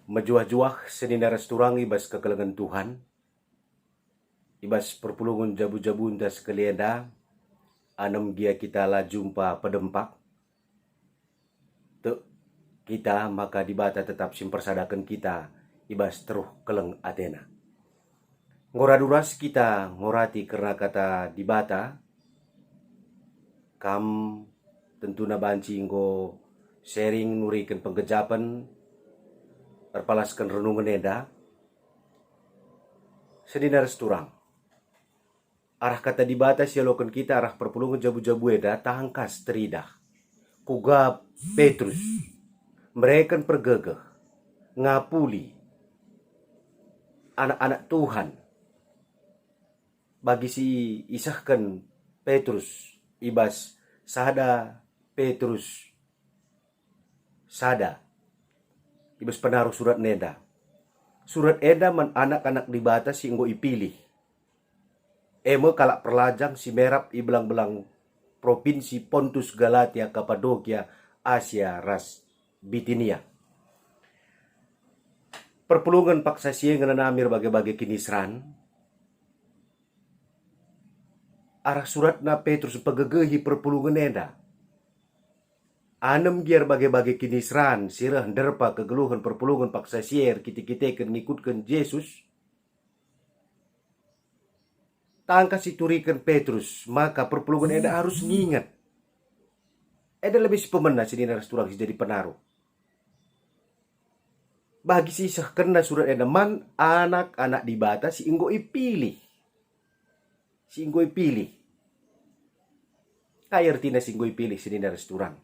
Majuah-juah senina resturang ibas kekelengan Tuhan. Ibas perpulungan jabu-jabu das kelienda. Anam gia kita la jumpa pedempak. Tuk kita maka dibata tetap simpersadakan kita. Ibas teruh keleng Athena. Ngoraduras kita ngorati karena kata dibata. Kam tentu na banci ngo sharing nurikan penggejapan. Terpalaskan renungan eda. Sedina resturang. Arah kata dibata sialokan kita arah perpulungan jabu-jabu eda tahangkas teridah. Kuga Petrus. Mereka pergegeh. Ngapuli. Anak-anak Tuhan. Bagi si isahkan Petrus. Ibas sada Petrus. Sada. Ibas penaruh surat neda. Surat eda man anak-anak dibata si enggo ipilih. Emo kalak perlajang si merap ibelang-belang provinsi Pontus, Galatia, Kapadokia, Asia, Ras, Bitinia. Perpulungan paksa siya nga nanamir bagai-bagai kinisran. Arah surat na Petrus pagegehi perpulungan eda. Anem giar bagai-bagai kinisran sirah derpa kegeluhan perpulungan paksa sier kita-kita ngikutkan Yesus. Tangka siturikan Petrus, maka perpulungan eda harus ngingat. Eda lebih pemena sinina resturang jadi penaruh. Bagi sisah kena surat eda man anak-anak dibata si inggo ipilih. Si inggo ipilih. Kaya artinya si inggo ipilih sinina resturang.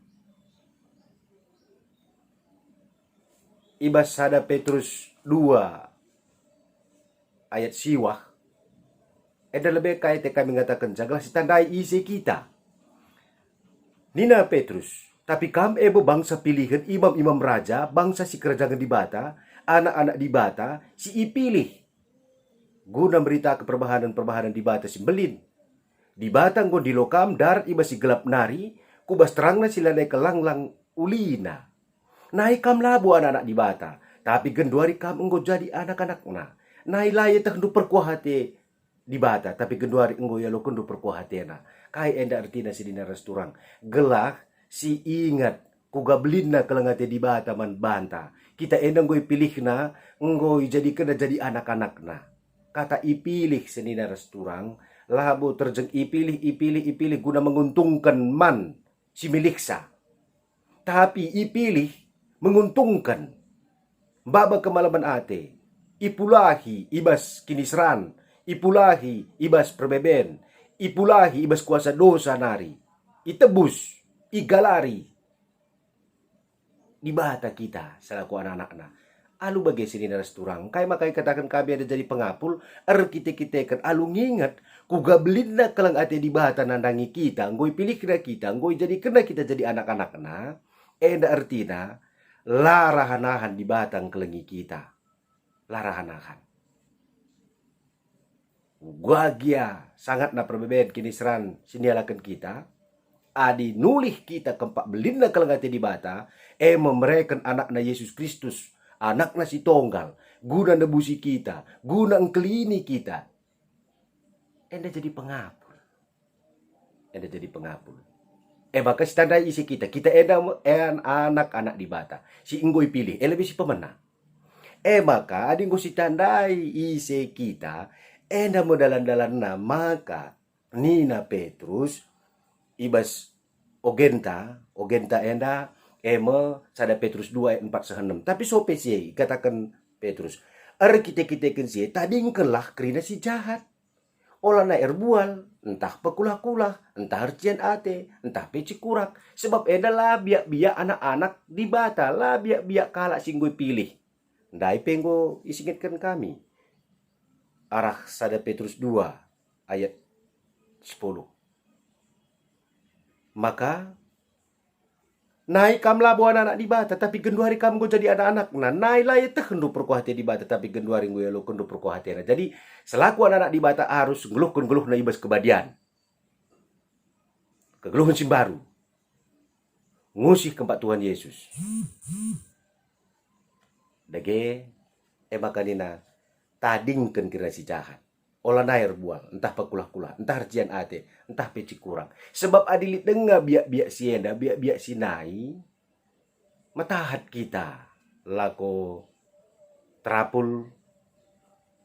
Ibas sada Petrus 2 ayat siwah. Eda lebih kaya kami mengatakan jagalah si tandai isi kita. Nina Petrus. Tapi kam ebo bangsa pilihan imam-imam raja. Bangsa si kerajaan dibata. Anak-anak dibata si ipilih. Guna berita keperbahanan-perbahanan dibata si belin. Dibata nggo di lokam darat ibas si gelap nari. Kubas terangna sila naik kelanglang ulina. Nai kam labu anak-anak dibata. Tapi genduari kam enggo jadi anak-anak na. Nai laye tak hendu perkuah hati dibata. Tapi genduari enggo ya lo kendu perkuah hati na. Kai enda artina si dina resturang. Gelah si ingat. Kuga belina kelengate dibata man banta. Kita enda enggo ipilih na. Enggo jadi kena jadi anak-anak na. Kata ipilih senina resturang. Labu terjeng ipilih guna menguntungkan man si miliksa. Tapi ipilih menguntungkan baba kemalaman ate, ipulahi ibas kinisran, ipulahi ibas perbeben, ipulahi ibas kuasa dosa nari, itebus, igalari dibata kita selaku anak-anakna. Alu bagi sini resturang, kaya makai katakan kami ada jadi pengapul, kita kan alu ngingat, kuga belinda kelang ate dibata nandangi kita, ngoi pilih kena kita, ngoi jadi kena kita jadi anak-anakna, enda artina, larahanahan di batang kelengi kita. Larahanahan. Guagia sangat na perbeben kinisran sinialakan kita. Adi nulih kita kempak belinda kelengati di bata. Memereken anak na Yesus Kristus. Anak na si tonggal. Guna nebusi kita. Guna engkelini kita. Enda jadi pengapul. Enda jadi pengapul. Maka standar isi kita. Kita anak-anak dibata. Si inggoy pilih. Lebih si pemenang. Maka ading ko si tandai isi kita. Enda mo dalan-dalan na. Maka Nina Petrus. Ibas Ogenta enda. Sada Petrus 2 ayat 4-6. Tapi sope siya. Katakan Petrus. Kita-kita siya. Tading kelah kerina si jahat. Olah na erbual, entah pekulah-kulah, entah harcian ate, entah peci kurak. Sebab eda lah biak-biak anak-anak dibata, lah biak-biak kalak singgoy pilih. Ndai penggo isingitkan kami. Arah sada Petrus 2 ayat 10. Maka nai kam labo anak-anak dibata, tapi genduari kam go jadi anak-anak. Nah, nai lah itu kendu perkuhati dibata, tapi genduari go ya lo kendu perkuhati. Jadi selaku anak-anak dibata harus geluh na ibas kebadian. Kegeluhan simbaru. Ngusih keempat Tuhan Yesus. Dage makanina tadingkan kira si jahat. Olah nair buang, entah pakulah-kulah, entah harjian ate, entah peci kurang. Sebab adilit dengar biak-biak sienda, biak-biak sinai, matahat kita, lako terapul,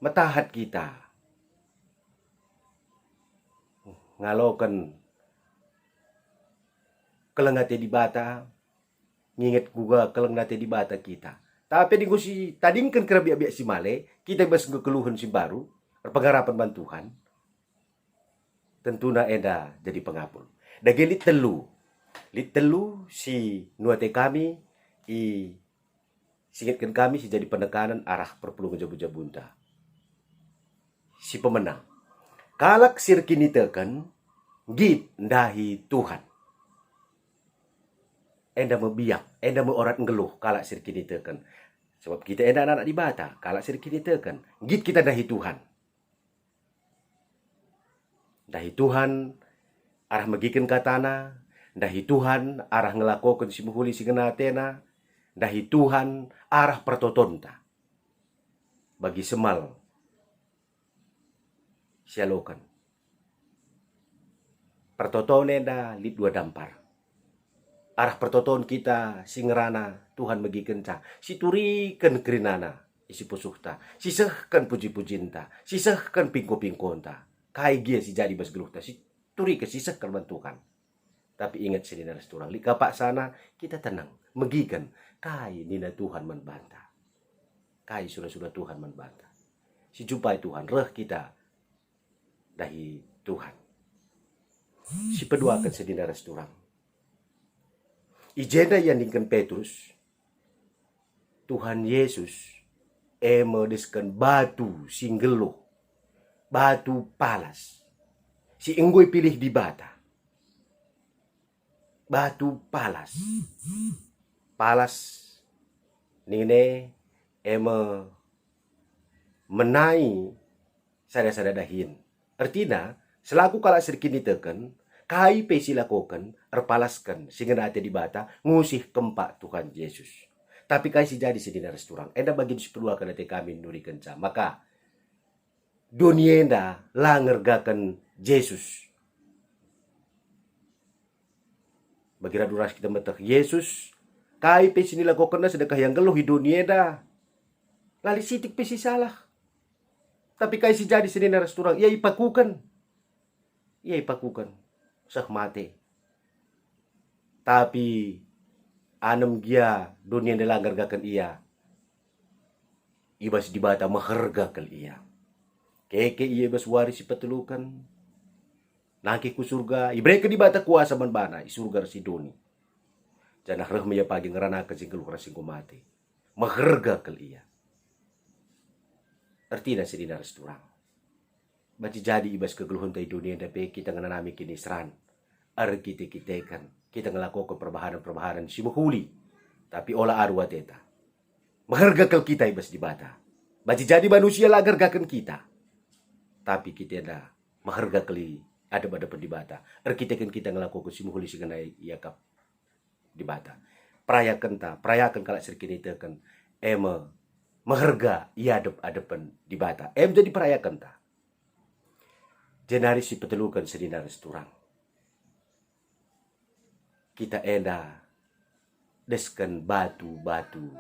matahat kita. Ngalokan kelengate di bata, nginget juga kelengate di bata kita. Tapi di si tadingkan kira biak-biak si male, kita bas keluhan si baru, pengharapan bantuhan, tentu na eda jadi pengapul. Dagi lit telu si nuate kami i singitkan kami si jadi penekanan arah perpulungan jabu-jabunta. Si pemenang. Kalak sirkini teken git ndahi Tuhan. Enda mebiak, enda meorat ngeluh kalak sirkini teken. Sebab kita enda anak di bata, kalak sirkini teken git kita ndahi Tuhan. Dahi Tuhan arah megiken katana, dahi Tuhan arah ngelakokan si muhuli si genatena, dahi Tuhan arah pertotonta. Bagi semal sialokan. Pertotone da lit dua dampar. Arah pertoton kita singerana Tuhan megiken ca. Si turiken kerinana isi pusuhta. Sisehkan puji-pujinta. Sisehkan pingko-pingkonta. Kai gia si jadi bas geluhta, si turi ke sisah kerbantukan. Tapi ingat sini naras turang, lika pak sana kita tenang, megikan kai nina Tuhan membantah. Kai sudah Tuhan membantah. Si jumpai Tuhan, reh kita dahi Tuhan. Si peduakan sini naras turang. Ijenda yang dingkan Petrus, Tuhan Yesus medeskan batu singgeluh. Batu palas. Si enggoy pilih di bata. Batu palas. Palas. Nine menai sada-sada dahin. Artinya, selaku kala sirkini teken, kai pesi lakokan, erpalaskan, sehingga ate di bata, ngusih kempak Tuhan Yesus. Tapi kai si jadi sedina resturang. Enda bagi sepuluh akan ate kami nuri kenca. Maka, dunia enda langergakan Yesus. Bagi raduras kita metak Yesus, kai pesi nilakokan na sedekah yang geluh di dunia enda. Lali sitik pesi salah. Tapi kai si jadi sedina resturang, ia ipakukan. Ia ipakukan. Sah mate. Tapi anem gia dunia enda langergakan ia. Ibas di bata mahargakan ia. Keke iya bas waris si petulukan. Naki ku surga. Ibreka di bata kuasa manbana. I surga si doni. Janah reh maya pagi ngeranakan sing keluh rasing kumate. Maharga kel iya. Artinya sedina resturang. Baci jadi ibas kegeluhan tay dunia tapi kita nganami kini seran. Kita kitekan. Kita ngelakukan perbaharan-perbaharan si muhuli. Tapi olah arwah teta. Maharga kel kita ibas di bata. Baci jadi manusia lagargakan kita. Tapi kita ada maharga kali ada pada pendibata. Kita ngelakukan si muhuli si genai iakap di bata. Perayakan kalak serkini tekan maharga ia adepan di bata. Jadi perayakan ta. Jenari si petelukan sedina resturang. Kita enda deskan batu-batu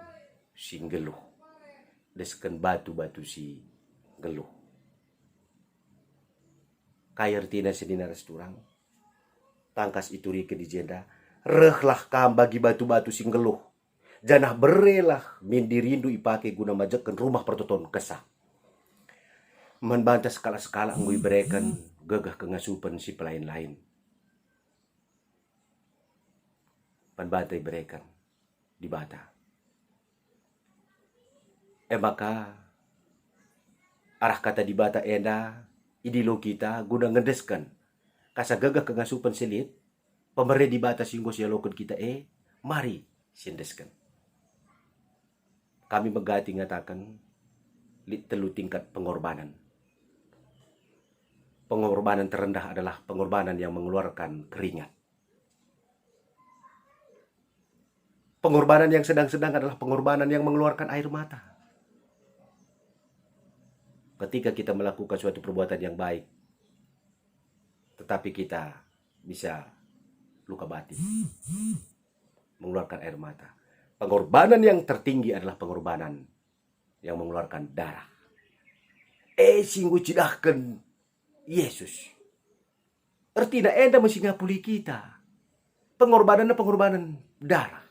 si geluh. Deskan batu-batu si geluh. Kaya artina sedina resturang. Tangkas ituri ke di jenda. Rehlah kam bagi batu-batu sing geluh. Janah berelah mindirindu ipake guna majekan rumah pertoton kesah. Membantah skala-skala ngui berekan gagah kengasupan si pelain-lain. Membantai berekan di bata. Maka arah kata di bata enda idilo kita guna ngedeskan kasa gagah kengasupan selit pemere di batas singgo sialokon kita mari sindeskan kami megati ngatakan telu tingkat pengorbanan terendah adalah pengorbanan yang mengeluarkan keringat. Pengorbanan yang sedang-sedang adalah pengorbanan yang mengeluarkan air mata. ketika kita melakukan suatu perbuatan yang baik, tetapi kita bisa luka batin, mengeluarkan air mata. Pengorbanan yang tertinggi adalah pengorbanan yang mengeluarkan darah. Singgu cidahkan Yesus. Artinya enda mesti ngapuli kita. Pengorbanan darah.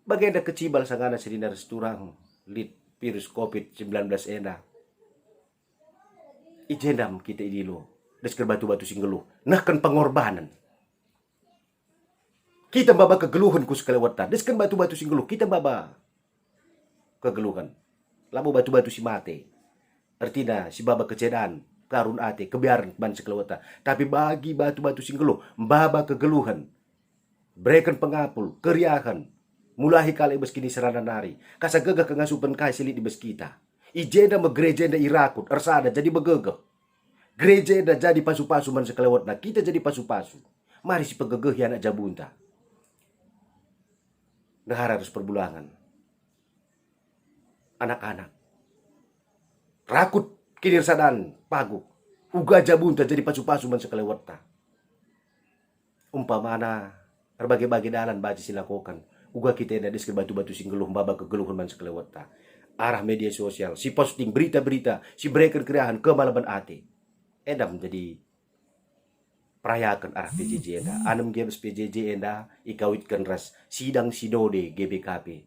Bagi enda kecibal sangana sedina resturang lit virus COVID-19 enda. Ijendam kita idilo. Desker batu-batu singgeluh. Nah kan pengorbanan. Kita baba kegeluhan ku sekelewatan. Deskan batu-batu singgeluh. Kita baba kegeluhan. Lamu batu-batu si mate. Artinya si baba kecedaan. Karun ate. Kebiaran ban sekelewatan. Tapi bagi batu-batu singgeluh. Baba kegeluhan. Berikan pengapul. Keriahan. Mulahi kali bes kini serana nari. Kasa gegah kengasupan kai silit di bes kita. Ijenda me gereja enda irakut. Ersada jadi begegah. Gereja enda jadi pasu-pasu man sekelewatna. Kita jadi pasu-pasu. Mari si pegegeh ya anak jabunta. Negara harus perbulangan. Anak-anak. Rakut kinir sadan paguk. Uga jabunta jadi pasu-pasu man sekelewatna. Umpamana berbagai-bagai dalan baca silakokan. Uga kita enda deskel batu-batu singgeluh baba kegeluhan man sekelewatna. Arah media sosial, si posting berita-berita, si breaker keriahan kemalaban ate. Enda menjadi perayakan arah PJJ enda. Anam games PJJ enda ikawitkan ras sidang sinode GBKP.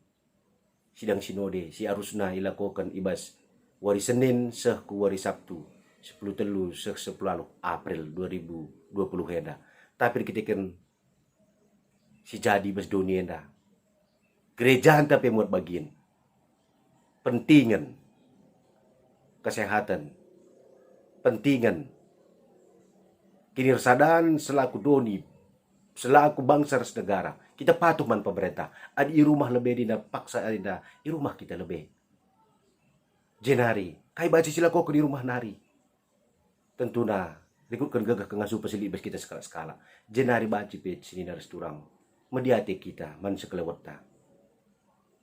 Sidang sinode si arusna ilakokan ibas wari Senin seh ku wari Sabtu 10 seh 10 April 2020 enda. Tapi kita kan si jadi bas dunia enda. Gereja tapi muat bagian. Pentingan kesehatan. Pentingan kinirsadan selaku doni, selaku bangsa ras negara. Kita patuh man pemerintah. Adi rumah lebih dina paksa adina, di rumah kita lebih. Jenari, kai baca silako di rumah nari. Tentuna, rikutkan gagah kengasuh pasili bas kita skala-skala. Jenari baca pet sini naras turang. Mediate kita man sekelewatna.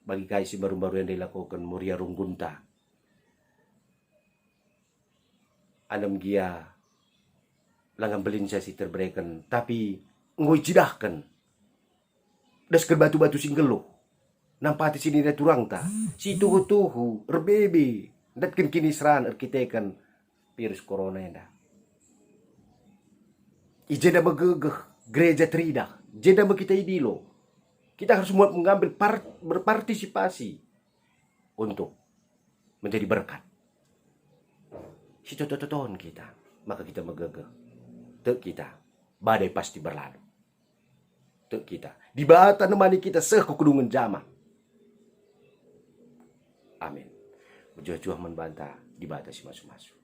Bagi kai si baru-baru yang dilakukan muria runggunta. Anam gia langan belinsa si terberikan, tapi ngoi cidahkan. Desker batu-batu singgeluh. Nampati sini na turang ta. Si tuhu-tuhu, erbebe. Datkan kini seran arkitekan virus corona enda. Ijenda megegeh gereja teridah. Jenda kita idilo. Kita harus mengambil berpartisipasi untuk menjadi berkat. Si toton kita, maka kita megegeh. Tek kita, badai pasti berlalu. Tek kita, di bata nemani kita sekukudungan zaman. Amin. Berjuah-juah membantah di bata si masu-masu.